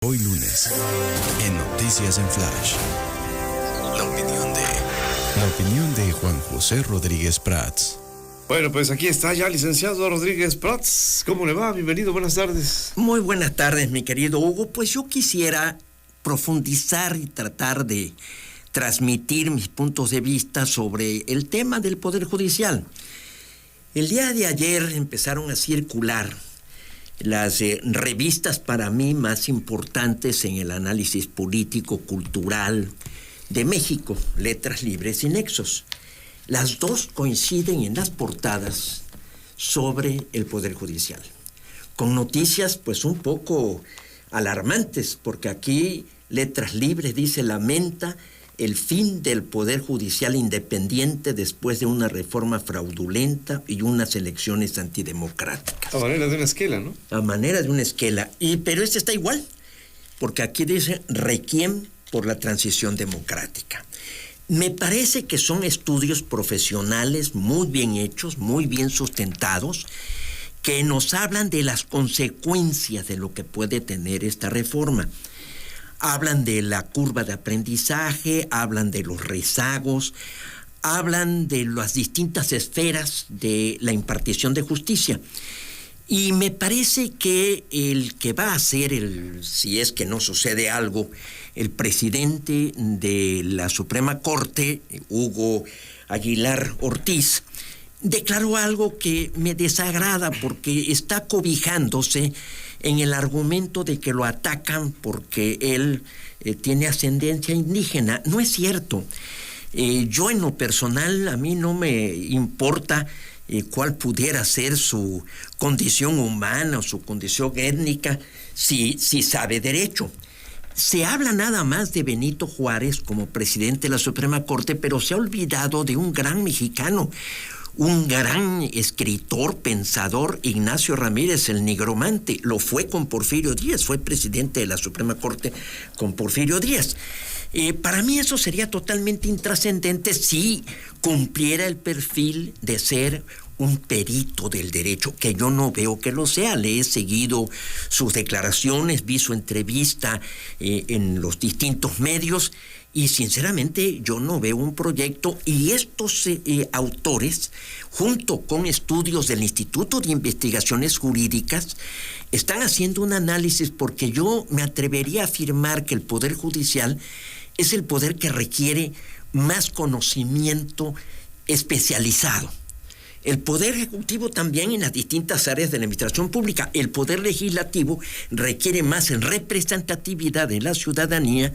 Hoy lunes, en Noticias en Flash, la opinión de Juan José Rodríguez Prats. Bueno, pues aquí está ya licenciado Rodríguez Prats. ¿Cómo le va? Bienvenido, buenas tardes. Muy buenas tardes, mi querido Hugo. Pues yo quisiera profundizar y tratar de transmitir mis puntos de vista sobre el tema del Poder Judicial. El día de ayer empezaron a circular las revistas para mí más importantes en el análisis político-cultural de México, Letras Libres y Nexos. Las dos coinciden en las portadas sobre el Poder Judicial, con noticias pues un poco alarmantes, porque aquí Letras Libres dice: lamenta el fin del Poder Judicial independiente después de una reforma fraudulenta y unas elecciones antidemocráticas. A manera de una esquela, ¿no? A manera de una esquela. Pero este está igual, porque aquí dice requiem por la transición democrática. Me parece que son estudios profesionales muy bien hechos, muy bien sustentados, que nos hablan de las consecuencias de lo que puede tener esta reforma. Hablan de la curva de aprendizaje, hablan de los rezagos, hablan de las distintas esferas de la impartición de justicia. Y me parece que el que va a ser, si es que no sucede algo, el presidente de la Suprema Corte, Hugo Aguilar Ortiz, declaró algo que me desagrada porque está cobijándose en el argumento de que lo atacan porque él tiene ascendencia indígena. No es cierto. Yo en lo personal, a mí no me importa cuál pudiera ser su condición humana o su condición étnica, si sabe derecho. Se habla nada más de Benito Juárez como presidente de la Suprema Corte, pero se ha olvidado de un gran mexicano, un gran escritor, pensador, Ignacio Ramírez, el nigromante. Lo fue con Porfirio Díaz, fue presidente de la Suprema Corte con Porfirio Díaz. Para mí eso sería totalmente intrascendente si cumpliera el perfil de ser un perito del derecho, que yo no veo que lo sea. Le he seguido sus declaraciones, vi su entrevista en los distintos medios, y sinceramente yo no veo un proyecto. Y estos autores, junto con estudios del Instituto de Investigaciones Jurídicas, están haciendo un análisis, porque yo me atrevería a afirmar que el Poder Judicial es el poder que requiere más conocimiento especializado. El Poder Ejecutivo también en las distintas áreas de la administración pública. El Poder Legislativo requiere más representatividad de la ciudadanía,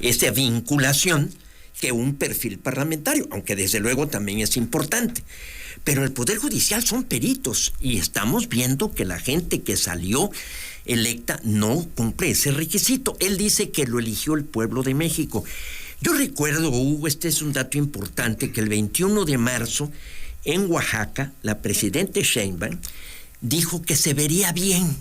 esa vinculación, que un perfil parlamentario, aunque desde luego también es importante. Pero el Poder Judicial son peritos, y estamos viendo que la gente que salió electa no cumple ese requisito. Él dice que lo eligió el pueblo de México. Yo recuerdo, Hugo, este es un dato importante, que el 21 de marzo, en Oaxaca, la presidenta Sheinbaum dijo que se vería bien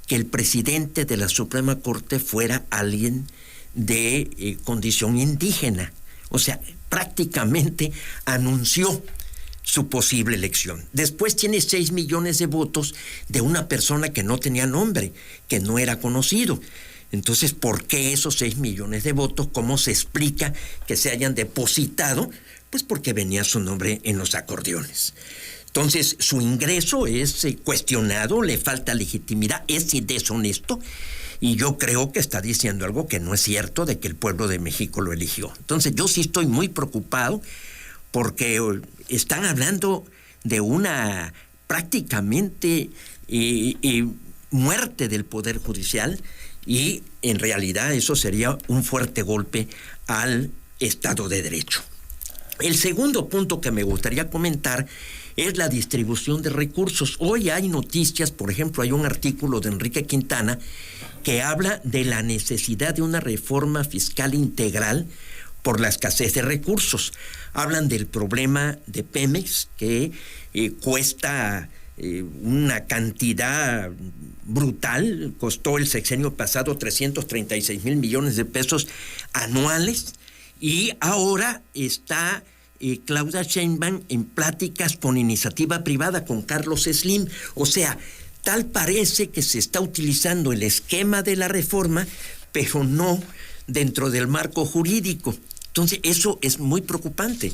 que el presidente de la Suprema Corte fuera alguien de condición indígena. O sea, prácticamente anunció su posible elección. Después tiene 6 millones de votos de una persona que no tenía nombre, que no era conocido. Entonces, ¿por qué esos 6 millones de votos? ¿Cómo se explica que se hayan depositado? Pues porque venía su nombre en los acordeones. Entonces, su ingreso es cuestionado, le falta legitimidad, es deshonesto, y yo creo que está diciendo algo que no es cierto, de que el pueblo de México lo eligió. Entonces, yo sí estoy muy preocupado, porque están hablando de una prácticamente muerte del Poder Judicial, y en realidad eso sería un fuerte golpe al Estado de Derecho. El segundo punto que me gustaría comentar es la distribución de recursos. Hoy hay noticias, por ejemplo, hay un artículo de Enrique Quintana que habla de la necesidad de una reforma fiscal integral por la escasez de recursos. Hablan del problema de Pemex, que cuesta una cantidad brutal, costó el sexenio pasado 336,000 millones de pesos anuales, y ahora está Claudia Sheinbaum en pláticas con iniciativa privada, con Carlos Slim. O sea, tal parece que se está utilizando el esquema de la reforma, pero no dentro del marco jurídico. Entonces, eso es muy preocupante.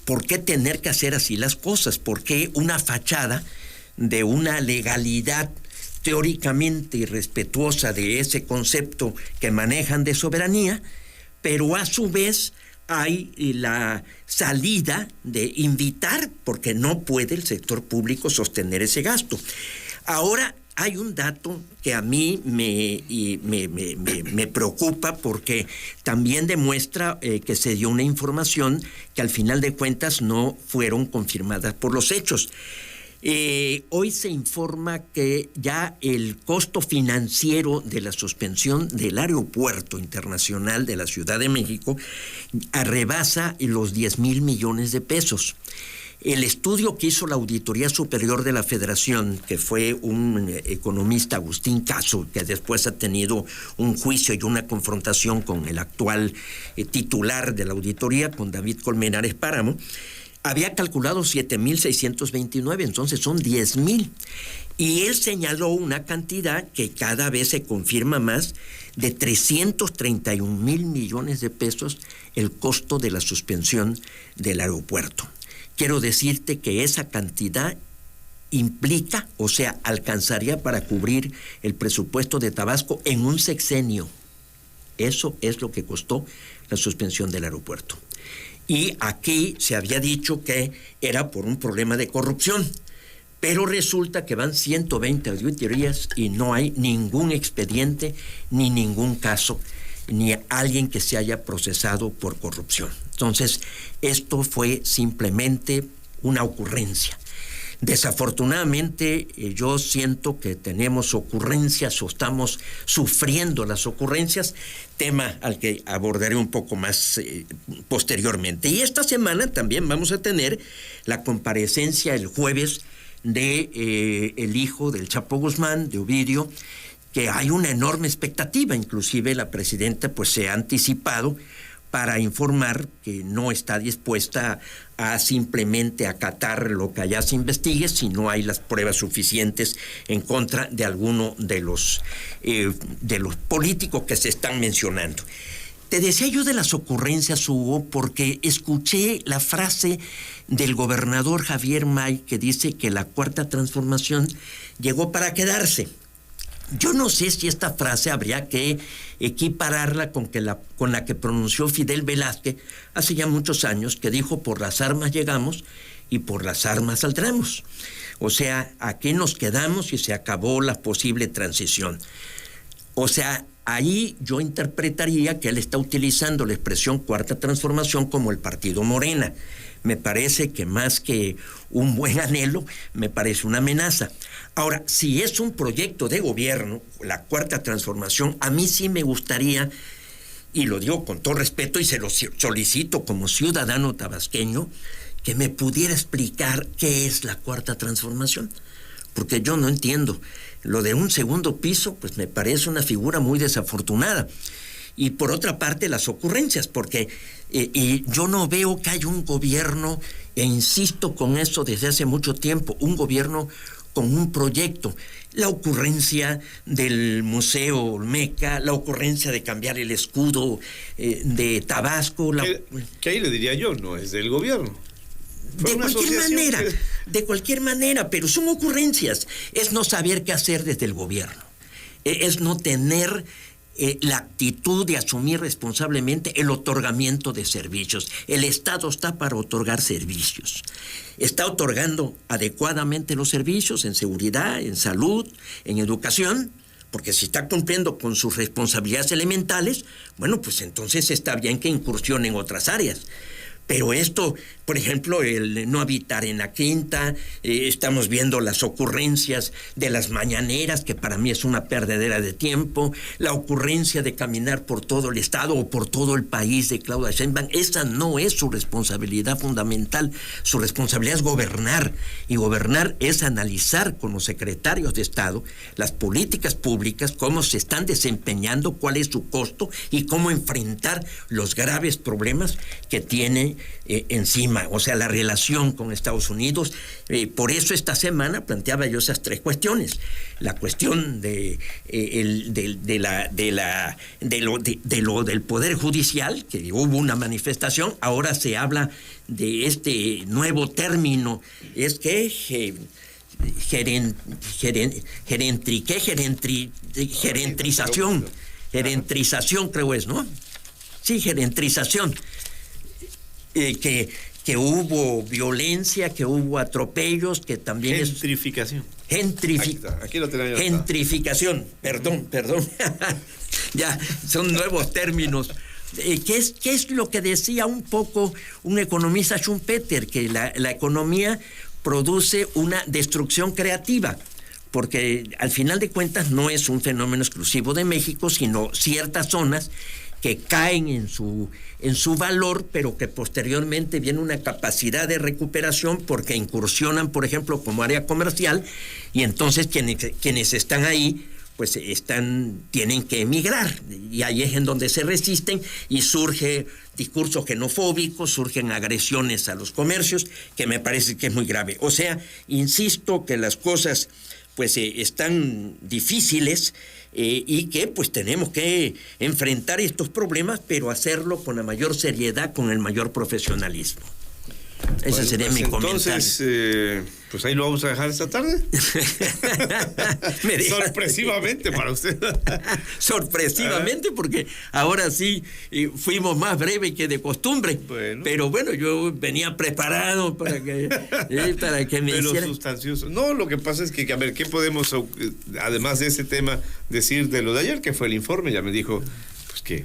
¿Por qué tener que hacer así las cosas? ¿Por qué una fachada de una legalidad teóricamente irrespetuosa de ese concepto que manejan de soberanía, pero a su vez hay la salida de invitar, porque no puede el sector público sostener ese gasto? Ahora, hay un dato que a mí me preocupa, porque también demuestra que se dio una información que al final de cuentas no fueron confirmadas por los hechos. Hoy se informa que ya el costo financiero de la suspensión del Aeropuerto Internacional de la Ciudad de México rebasa los 10,000 millones de pesos. El estudio que hizo la Auditoría Superior de la Federación, que fue un economista, Agustín Caso, que después ha tenido un juicio y una confrontación con el actual titular de la auditoría, con David Colmenares Páramo, había calculado 7,629, entonces son 10,000. Y él señaló una cantidad que cada vez se confirma más, de 331,000 millones de pesos el costo de la suspensión del aeropuerto. Quiero decirte que esa cantidad implica, o sea, alcanzaría para cubrir el presupuesto de Tabasco en un sexenio. Eso es lo que costó la suspensión del aeropuerto. Y aquí se había dicho que era por un problema de corrupción, pero resulta que van 120 auditorías y no hay ningún expediente ni ningún caso, ni alguien que se haya procesado por corrupción. Entonces, esto fue simplemente una ocurrencia. Desafortunadamente, yo siento que tenemos ocurrencias o estamos sufriendo las ocurrencias, tema al que abordaré un poco más posteriormente. Y esta semana también vamos a tener la comparecencia el jueves de el hijo del Chapo Guzmán, de Ovidio, que hay una enorme expectativa. Inclusive la presidenta pues se ha anticipado para informar que no está dispuesta a simplemente acatar lo que allá se investigue si no hay las pruebas suficientes en contra de alguno de los políticos que se están mencionando. Te decía yo de las ocurrencias, Hugo, porque escuché la frase del gobernador Javier May que dice que la Cuarta Transformación llegó para quedarse. Yo no sé si esta frase habría que equipararla con la que pronunció Fidel Velázquez hace ya muchos años, que dijo: por las armas llegamos y por las armas saldremos. O sea, aquí nos quedamos y se acabó la posible transición. O sea, ahí yo interpretaría que él está utilizando la expresión Cuarta Transformación como el partido Morena. Me parece que más que un buen anhelo, me parece una amenaza. Ahora, si es un proyecto de gobierno, la Cuarta Transformación, a mí sí me gustaría, y lo digo con todo respeto y se lo solicito como ciudadano tabasqueño, que me pudiera explicar qué es la Cuarta Transformación, porque yo no entiendo. Lo de un segundo piso, pues me parece una figura muy desafortunada. Y por otra parte, las ocurrencias, porque yo no veo que haya un gobierno, e insisto con eso desde hace mucho tiempo, un gobierno con un proyecto. La ocurrencia del Museo Olmeca, la ocurrencia de cambiar el escudo de Tabasco. Que ahí le diría yo, no es del gobierno. De cualquier manera, pero son ocurrencias. Es no saber qué hacer desde el gobierno. Es no tener la actitud de asumir responsablemente el otorgamiento de servicios. El Estado está para otorgar servicios. Está otorgando adecuadamente los servicios en seguridad, en salud, en educación, porque si está cumpliendo con sus responsabilidades elementales, bueno, pues entonces está bien que incursione en otras áreas. Pero esto, por ejemplo, el no habitar en la quinta, estamos viendo las ocurrencias de las mañaneras, que para mí es una perdedera de tiempo, la ocurrencia de caminar por todo el estado o por todo el país de Claudia Sheinbaum. Esa no es su responsabilidad fundamental. Su responsabilidad es gobernar, y gobernar es analizar con los secretarios de Estado las políticas públicas, cómo se están desempeñando, cuál es su costo y cómo enfrentar los graves problemas que tiene encima tema, o sea, la relación con Estados Unidos. Por eso esta semana planteaba yo esas tres cuestiones. La cuestión del Poder Judicial, que hubo una manifestación, ahora se habla de este nuevo término, es que gerentrización creo es, ¿no? Sí, gerentrización. Que hubo violencia, que hubo atropellos, que también gentrificación. Aquí lo tenemos. Gentrificación, perdón. Ya, son nuevos términos. ¿Qué es lo que decía un poco un economista, Schumpeter? Que la economía produce una destrucción creativa, porque al final de cuentas no es un fenómeno exclusivo de México, sino ciertas zonas que caen en su valor, pero que posteriormente viene una capacidad de recuperación porque incursionan, por ejemplo, como área comercial, y entonces quienes están ahí pues tienen que emigrar, y ahí es en donde se resisten y surge discursos xenofóbicos, surgen agresiones a los comercios, que me parece que es muy grave. O sea, insisto que las cosas pues están difíciles, y que pues tenemos que enfrentar estos problemas, pero hacerlo con la mayor seriedad, con el mayor profesionalismo. Ese sería mi comentario. Entonces, pues ahí lo vamos a dejar esta tarde. Sorpresivamente para usted. Sorpresivamente, porque ahora sí fuimos más breves que de costumbre. Bueno. Pero bueno, yo venía preparado para que me pero hicieran. Sustancioso. No, lo que pasa es que, a ver, ¿qué podemos, además de ese tema, decir de lo de ayer, que fue el informe? Ya me dijo, pues que...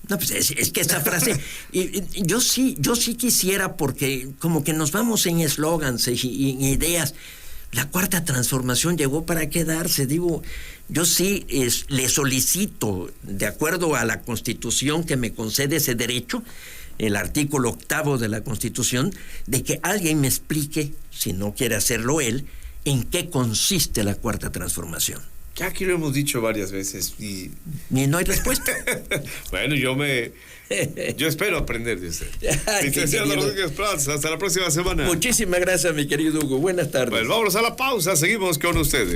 No, pues es que esa frase, yo sí quisiera, porque como que nos vamos en eslogans y en ideas. La cuarta transformación llegó para quedarse. Digo, yo sí le solicito, de acuerdo a la Constitución que me concede ese derecho, el artículo 8 de la Constitución, de que alguien me explique, si no quiere hacerlo él, en qué consiste la cuarta transformación. Ya aquí lo hemos dicho varias veces y no hay respuesta. Bueno, yo espero aprender de usted. Licenciado Rodríguez Prats, hasta la próxima semana. Muchísimas gracias, mi querido Hugo. Buenas tardes. Pues vámonos a la pausa, seguimos con ustedes.